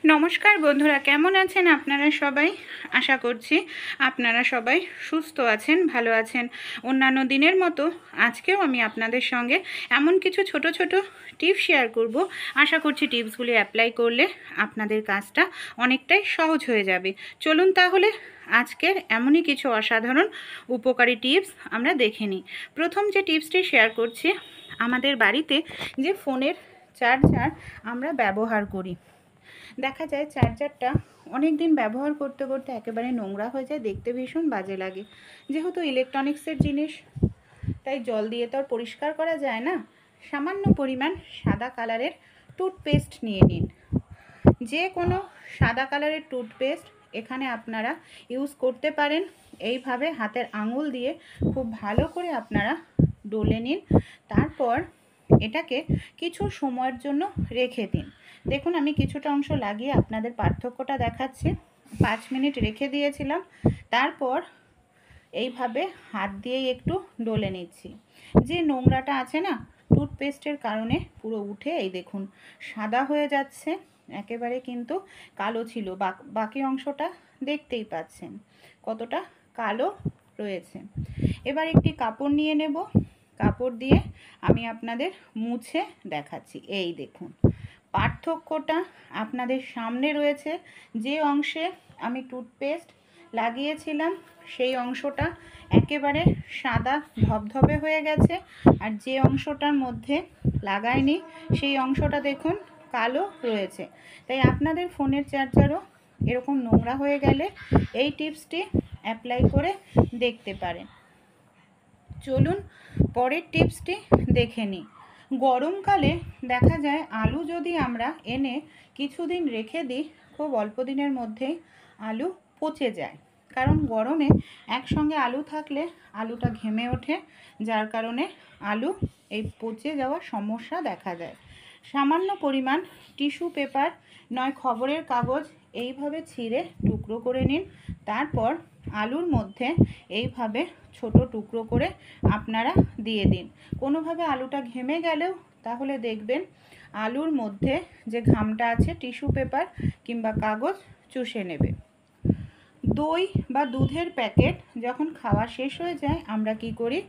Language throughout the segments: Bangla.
নমস্কার বন্ধুরা, কেমন আছেন আপনারা সবাই? আশা করছি আপনারা সবাই সুস্থ আছেন, ভালো আছেন। অন্যান্য দিনের মতো আজকেও আমি আপনাদের সঙ্গে এমন কিছু ছোট ছোট টিপস শেয়ার করব। আশা করছি টিপসগুলি অ্যাপ্লাই করলে আপনাদের কাজটা অনেকটাই সহজ হয়ে যাবে। চলুন তাহলে আজকের এমনই কিছু অসাধারণ উপকারী টিপস আমরা দেখে নিই। প্রথম যে টিপসটি শেয়ার করছি, আমাদের বাড়িতে যে ফোনের চার্জার আমরা ব্যবহার করি, দেখা যায় চার্জারটা অনেক দিন ব্যবহার করতে করতে একেবারে নোংরা হয়ে যায়, দেখতে ভীষণ বাজে লাগে। যেহেতু ইলেকট্রনিক্সের জিনিস, তাই জল দিয়ে তো আর পরিষ্কার করা যায় না। সামান্য পরিমাণ সাদা কালারের টুথপেস্ট নিয়ে নিন। যে কোনো সাদা কালারের টুথপেস্ট এখানে আপনারা ইউজ করতে পারেন। এইভাবে হাতের আঙুল দিয়ে খুব ভালো করে আপনারা ডলে নিন। তারপর এটাকে কিছু সময়ের জন্য রেখে দিন। দেখুন, আমি কিছুটা অংশ লাগিয়ে আপনাদের পার্থক্যটা দেখাচ্ছি। 5 মিনিট রেখে দিয়েছিলাম, তারপর এইভাবে হাত দিয়ে একটু ডলে নিচ্ছি। যে নোংরাটা আছে না, টুথপেস্টের কারণে পুরো উঠে এই দেখুন সাদা হয়ে যাচ্ছে, একেবারে কিন্তু কালো ছিল। বাকি অংশটা দেখতেই পাচ্ছেন কতটা কালো রয়েছে। এবার একটি কাপড় নিয়ে নেব, কাপড় দিয়ে আমি আপনাদের মুছে দেখাচ্ছি। এই দেখুন পার্থক্যটা আপনাদের সামনে রয়েছে। যে অংশে আমি টুথপেস্ট লাগিয়েছিলাম সেই অংশটা একেবারে সাদা ধবধবে হয়ে গেছে, আর যে অংশটার মধ্যে লাগাইনি সেই অংশটা দেখুন কালো রয়েছে। তাই আপনাদের ফোনের চার্জারও এরকম নোংরা হয়ে গেলে এই টিপসটি অ্যাপ্লাই করে দেখতে পারেন। চলুন পরের টিপসটি দেখে নিই। গরমকালে দেখা যায় আলু যদি আমরা এনে কিছুদিন রেখে দিই, খুব অল্প দিনের মধ্যেই আলু পচে যায়। কারণ গরমে একসঙ্গে আলু থাকলে আলুটা ঘেমে ওঠে, যার কারণে আলু এই পচে যাওয়ার সমস্যা দেখা যায়। সামান্য পরিমাণ টিস্যু পেপার নয় খবরের কাগজ এইভাবে ছিঁড়ে টুকরো করে নিন। তারপর আলুর মধ্যে এইভাবে ছোট টুকরো করে আপনারা দিয়ে দিন। কোনোভাবে আলুটা ঘেমে গেলেও তাহলে দেখবেন আলুর মধ্যে যে ঘামটা আছে টিস্যু পেপার কিংবা কাগজ চুষে নেবে। দই বা দুধের প্যাকেট যখন খাওয়া শেষ হয়ে যায় আমরা কি করি?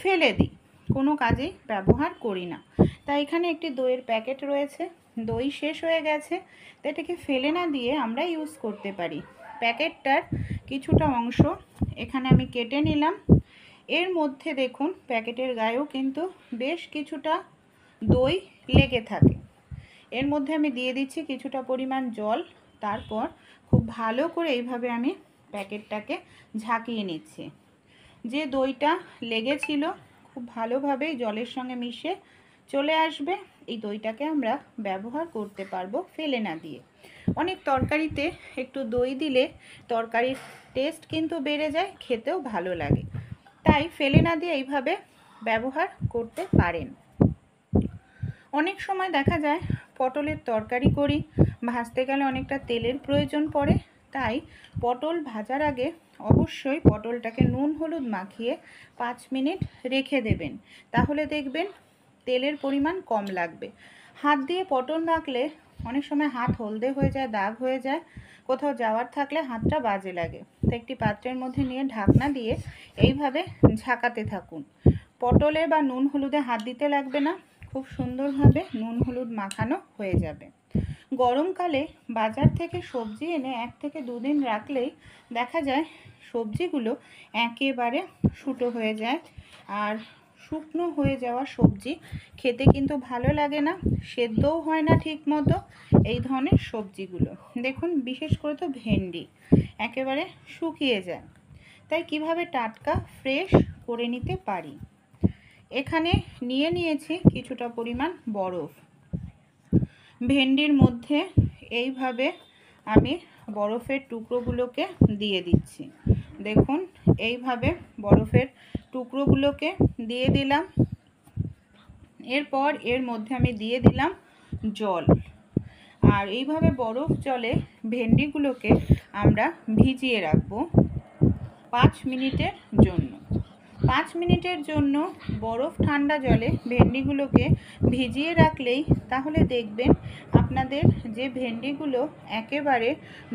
ফেলে দিই, কোনো কাজেই ব্যবহার করি না। তাই এখানে একটি দইয়ের প্যাকেট রয়েছে, দই শেষ হয়ে গেছে, তো এটাকে ফেলে না দিয়ে আমরা ইউজ করতে পারি। প্যাকেটটার কিছুটা অংশ এখানে আমি কেটে নিলাম। এর মধ্যে দেখুন প্যাকেটের গায়েও কিন্তু বেশ কিছুটা দই লেগে থাকে। এর মধ্যে আমি দিয়ে দিচ্ছি কিছুটা পরিমাণ জল। তারপর খুব ভালো করে এইভাবে আমি প্যাকেটটাকে ঝাঁকিয়ে নিচ্ছি। যে দইটা লেগেছিল খুব ভালোভাবে জলের সঙ্গে মিশে চলে আসবে। এই দইটাকে আমরা ব্যবহার করতে পারবো ফেলে না দিয়ে। অনেক তরকারিতে একটু দই দিলে তরকারির টেস্ট কিন্তু বেড়ে যায়, খেতেও ভালো লাগে। তাই ফেলে না দিয়ে এইভাবে ব্যবহার করতে পারেন। অনেক সময় দেখা যায় পটলের তরকারি করি, ভাজতে গেলে অনেকটা তেলের প্রয়োজন পড়ে। তাই পটল ভাজার আগে অবশ্যই পটলটাকে নুন হলুদ মাখিয়ে 5 মিনিট রেখে দেবেন, তাহলে দেখবেন তেলের পরিমাণ কম লাগবে। হাত দিয়ে পটল মাখলে অনেক সময় হাত হলদে হয়ে যায়, দাগ হয়ে যায়, কোথাও যাওয়ার থাকলে হাতটা বাজে লাগে। তো একটি পাত্রের মধ্যে নিয়ে ঢাকনা দিয়ে এইভাবে ঝাঁকাতে থাকুন। পটলে বা নুন হলুদে হাত দিতে লাগবে না, খুব সুন্দরভাবে নুন হলুদ মাখানো হয়ে যাবে। গরমকালে বাজার থেকে সবজি এনে 1 থেকে 2 দিন রাখলেই দেখা যায় সবজিগুলো একেবারে শুটো হয়ে যায়। আর শুকনো হয়ে যাওয়া সবজি খেতে কিন্তু ভালো লাগে না, সেদ্ধও হয় না ঠিক মতো। এই ধরনের সবজিগুলো দেখুন, বিশেষ করে তো ভেন্ডি একেবারে শুকিয়ে যায়। তাই কিভাবে টাটকা ফ্রেশ করে নিতে পারি, এখানে নিয়ে নিয়েছি কিছুটা পরিমাণ বরফ। ভেন্ডির মধ্যে এইভাবে আমি বরফের টুকরোগুলোকে দিয়ে দিচ্ছি। দেখুন এইভাবে বরফের টুকরোগুলোকে দিয়ে দিলাম। এরপর এর মধ্যে আমি দিয়ে দিলাম জল। আর এইভাবে বরফ জলে ভেন্ডিগুলোকে আমরা ভিজিয়ে রাখবো 5 মিনিটের জন্য। 5 মিনিটের জন্য বরফ ঠান্ডা জলে ভেন্ডিগুলোকে ভিজিয়ে রাখলেই তাহলে দেখবেন আপনাদের যে ভেন্ডিগুলো একেবারে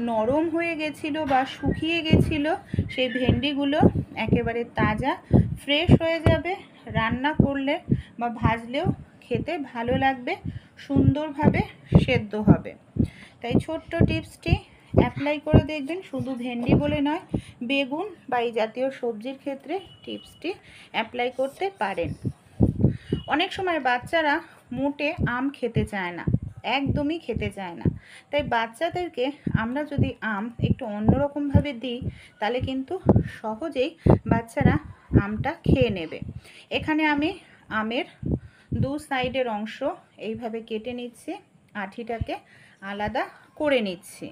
নরম হয়ে গেছিলো বা শুকিয়ে গেছিলো, সেই ভেন্ডিগুলো একেবারে তাজা ফ্রেশ হয়ে যাবে। রান্না করলে বা ভাজলেও খেতে ভালো লাগবে, সুন্দরভাবে সেদ্ধ হবে। তাই ছোট্ট টিপসটি অ্যাপ্লাই করে দেখবেন। শুধু ভেন্ডি বলে নয়, বেগুন বা এই জাতীয় সবজির ক্ষেত্রে টিপসটি অ্যাপ্লাই করতে পারেন। অনেক সময় বাচ্চারা মোটে আম খেতে চায় না, একদমই খেতে চায় না। তাই বাচ্চাদেরকে আমরা যদি আম একটু অন্যরকমভাবে দিই তাহলে কিন্তু সহজেই বাচ্চারা আমটা খেয়ে নেবে। এখানে আমি আমের দু সাইডের অংশ এইভাবে কেটে নিচ্ছি, আঠিটাকে আলাদা করে নিচ্ছি।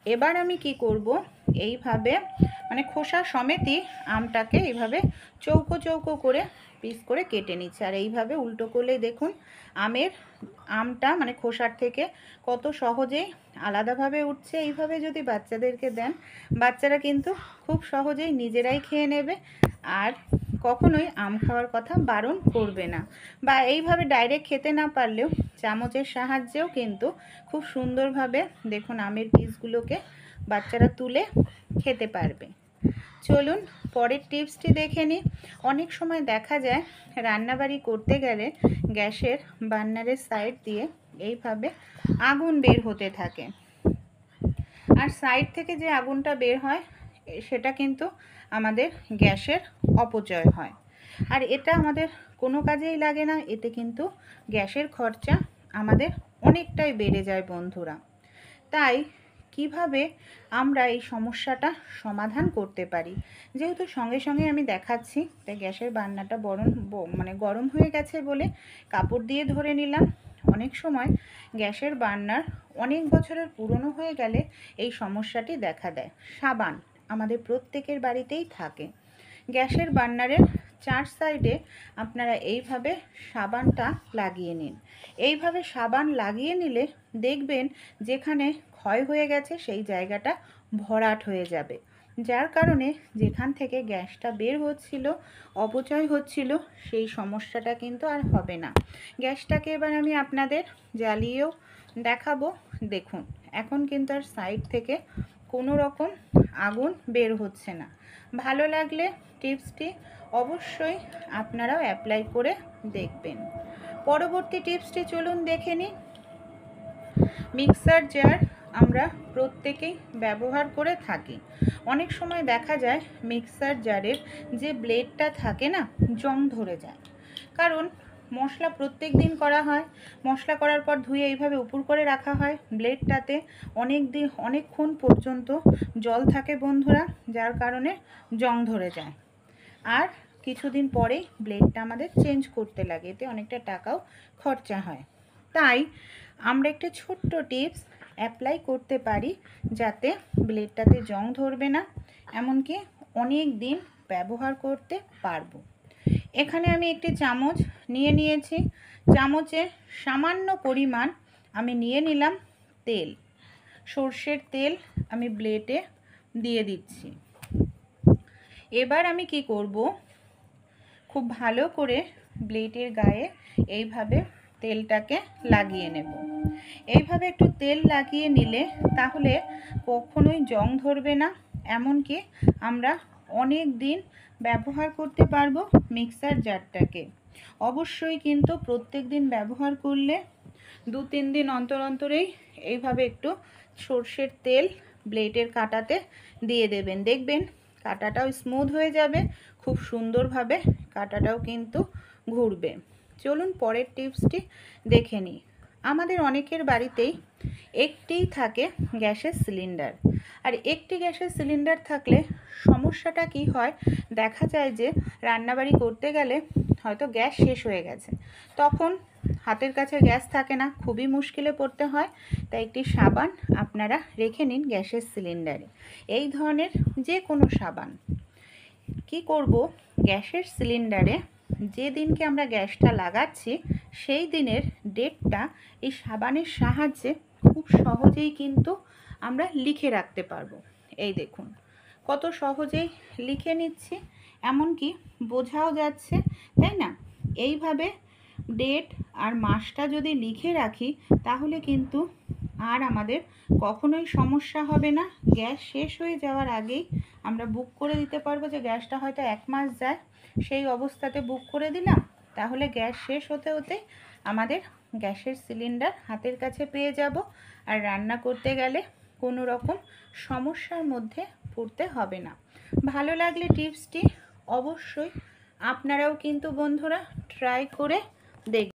এবার আমি কি করব, এইভাবে মানে খোসা সমেতই আমটাকে এইভাবে চৌকো চৌকো করে পিস করে কেটে নিচ্ছি। আর এইভাবে উল্টো করলে দেখুন আমটা মানে খোসার থেকে কত সহজেই আলাদাভাবে উঠছে। এইভাবে যদি বাচ্চাদেরকে দেন, বাচ্চারা কিন্তু খুব সহজেই নিজেরাই খেয়ে নেবে আর কখনোই আম খাওয়ার কথা বারণ করবে না। বা এইভাবে ডাইরেক্ট খেতে না পারলেও চামচের সাহায্যেও কিন্তু খুব সুন্দরভাবে দেখুন আমের পিসগুলোকে বাচ্চারা তুলে খেতে পারবে। চলুন পরের টিপসটি দেখে নিই। অনেক সময় দেখা যায় রান্নাবাড়ি করতে গেলে গ্যাসের বার্নারের সাইড দিয়ে এইভাবে আগুন বের হতে থাকে, আর সাইড থেকে যে আগুনটা বের হয় সেটা কিন্তু আমাদের গ্যাসের অপচয় হয়। আর এটা আমাদের কোনো কাজেই লাগে না, এতে কিন্তু গ্যাসের খরচা আমাদের অনেকটাই বেড়ে যায় বন্ধুরা। তাই কিভাবে আমরা এই সমস্যাটা সমাধান করতে পারি, যেহেতু সঙ্গে সঙ্গে আমি দেখাচ্ছি তাই গ্যাসের বার্নারটা গরম হয়ে গেছে বলে কাপড় দিয়ে ধরে নিলাম। অনেক সময় গ্যাসের বার্নার অনেক বছরের পুরনো হয়ে গেলে এই সমস্যাটি দেখা দেয়। সাবান আমাদের প্রত্যেকের বাড়িতেই থাকে। গ্যাসের বার্নারের 4 সাইডে আপনারা এইভাবে সাবানটা লাগিয়ে নিন। এইভাবে সাবান লাগিয়ে নিলে দেখবেন যেখানে ক্ষয় হয়ে গেছে সেই জায়গাটা ভরাট হয়ে যাবে, যার কারণে যেখান থেকে গ্যাসটা বের হচ্ছিল, অপচয় হচ্ছিল, সেই সমস্যাটা কিন্তু আর হবে না। গ্যাসটাকে এবার আমি আপনাদের জ্বালিয়েও দেখাবো। দেখুন এখন কিন্তু আর সাইড থেকে কোনো রকম আগুন বের হচ্ছে না। ভালো লাগলে টিপসটি অবশ্যই আপনারাও অ্যাপ্লাই করে দেখবেন। পরবর্তী টিপসটি চলুন দেখে নিই। মিক্সার জার আমরা প্রত্যেকেই ব্যবহার করে থাকি। অনেক সময় দেখা যায় মিক্সার জারের যে ব্লেডটা থাকে না, জং ধরে যায়। কারণ মশলা প্রত্যেক দিন করা হয়, মশলা করার পর ধুয়ে এইভাবে উপর করে রাখা হয়, ব্লেডটাতে অনেকক্ষণ পর্যন্ত জল থাকে বন্ধুরা, যার কারণে জং ধরে যায়। আর কিছুদিন পরেই ব্লেডটা আমাদের চেঞ্জ করতে লাগে, এতে অনেকটা টাকাও খরচা হয়। তাই আমরা একটা ছোট্ট টিপস অ্যাপ্লাই করতে পারি যাতে ব্লেডটাতে জং ধরবে না, এমনকি অনেক দিন ব্যবহার করতে পারবো। এখানে আমি একটি চামচ নিয়ে নিয়েছি, চামচে সামান্য পরিমাণ আমি নিয়ে নিলাম তেল, সর্ষের তেল আমি ব্লেডে দিয়ে দিচ্ছি। এবার আমি কি করব, খুব ভালো করে ব্লেডের গায়ে এইভাবে তেলটাকে লাগিয়ে নেব। এইভাবে একটু তেল লাগিয়ে নিলে তাহলে কখনোই জং ধরবে না, এমনকি আমরা অনেক দিন ব্যবহার করতে পারবো মিক্সার জারটাকে। অবশ্যই কিন্তু প্রত্যেক দিন ব্যবহার করলে 2-3 দিন অন্তর অন্তরেই এইভাবে একটু সর্ষের তেল ব্লেডের কাঁটাতে দিয়ে দেবেন। দেখবেন কাঁটাটাও স্মুথ হয়ে যাবে, খুব সুন্দরভাবে কাঁটাটাও কিন্তু ঘুরবে। চলুন পরের টিপসটি দেখে নিই। আমাদের অনেকের বাড়িতেই একটিই থাকে গ্যাসের সিলিন্ডার। আর একটি গ্যাসের সিলিন্ডার থাকলে সমস্যাটা কি হয়, দেখা যায় যে রান্নাবাড়ি করতে গেলে হয়তো গ্যাস শেষ হয়ে গেছে, তখন হাতের কাছে গ্যাস থাকে না, খুবই মুশকিলে পড়তে হয়। তাই একটি সাবান আপনারা রেখে নিন গ্যাসের সিলিন্ডারে, এই ধরনের যে কোনো সাবান। কি করব, গ্যাসের সিলিন্ডারে যে দিনকে আমরা গ্যাসটা লাগাচ্ছি সেই দিনের ডেটটা এই সাবানের সাহায্যে খুব সহজেই কিন্তু আমরা লিখে রাখতে পারবো। এই দেখুন কত সহজেই লিখে নিচ্ছি। এমনকি বোঝাও যাচ্ছে, তাই না? এইভাবে ডেট আর মাসটা যদি লিখে রাখি তাহলে কিন্তু আর আমাদের কখনোই সমস্যা হবে না। গ্যাস শেষ হয়ে যাওয়ার আগেই আমরা বুক করে দিতে পারবো। যে গ্যাসটা হয়তো 1 মাস যায়, সেই অবস্থাতে বুক করে দিলাম, তাহলে গ্যাস শেষ হতে হতে আমাদের গ্যাসের সিলিন্ডার হাতের কাছে পেয়ে যাব, আর রান্না করতে গেলে কোনো রকম সমস্যার মধ্যে পড়তে হবে না। ভালো লাগলে টিপসটি অবশ্যই আপনারাও কিন্তু বন্ধুরা ট্রাই করে দেখবেন।